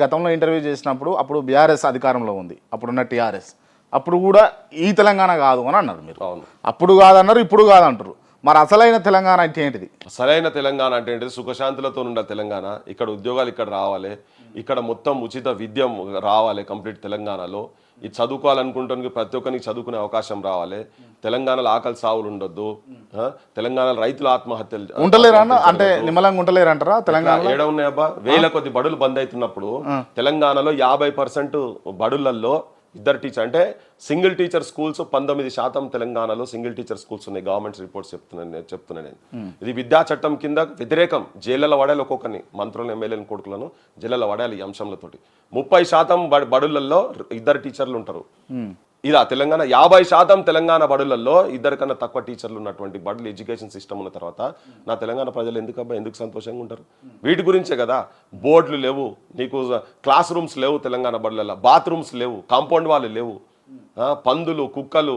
గతంలో ఇంటర్వ్యూ చేసినప్పుడు అప్పుడు బీఆర్ఎస్ అధికారంలో ఉంది, అప్పుడున్న టీఆర్ఎస్, అప్పుడు కూడా ఈ తెలంగాణ కాదు అని అన్నారు మీరు. అవును, అప్పుడు కాదన్నారు, ఇప్పుడు కాదంటారు. మరి అసలైన తెలంగాణ అంటే ఏంటిది? సరైన తెలంగాణ అంటే ఏంటిది? సుఖశాంతులతో ఉండాలి తెలంగాణ. ఇక్కడ ఉద్యోగాలు ఇక్కడ రావాలి, ఇక్కడ మొత్తం ఉచిత విద్య రావాలి కంప్లీట్ తెలంగాణలో. ఇది చదువుకోవాలనుకుంటానికి ప్రతి ఒక్కరికి చదువుకునే అవకాశం రావాలి. తెలంగాణలో ఆకలి సావులు ఉండొద్దు. తెలంగాణలో రైతుల ఆత్మహత్యలు ఉంటలేరా అంటే నిమ్మలంగా ఉంటలేరు అంటారా? తెలంగాణ ఏడ ఉన్నాయబ్బా, వేల కొద్ది బడులు బంద్ అవుతున్నప్పుడు తెలంగాణలో 50% బడులలో ఇద్దరు టీచర్ అంటే సింగిల్ టీచర్ స్కూల్స్ 19% తెలంగాణలో సింగిల్ టీచర్ స్కూల్స్ ఉన్నాయి. గవర్నమెంట్ రిపోర్ట్స్ చెప్తున్నాను నేను. ఇది విద్యా చట్టం కింద వ్యతిరేకం. జైళ్ళలో వడాలి ఒక్కొక్కరిని, మంత్రులను ఎమ్మెల్యేలను కొడుకులను జైళ్ళలో వడాలి ఈ అంశంలతోటి. 30% బడులలో ఇద్దరు టీచర్లు ఉంటారు. ఇదా తెలంగాణ? 50% తెలంగాణ బడులలో ఇద్దరు కన్నా తక్కువ టీచర్లు ఉన్నటువంటి బడులు ఎడ్యుకేషన్ సిస్టమ్ ఉన్న తర్వాత నా తెలంగాణ ప్రజలు ఎందుకు సంతోషంగా ఉంటారు? వీటి గురించే కదా. బోర్డులు లేవు, నీకు క్లాస్ రూమ్స్ లేవు తెలంగాణ బడులలో, బాత్రూమ్స్ లేవు, కాంపౌండ్ వాళ్ళు లేవు, పందులు కుక్కలు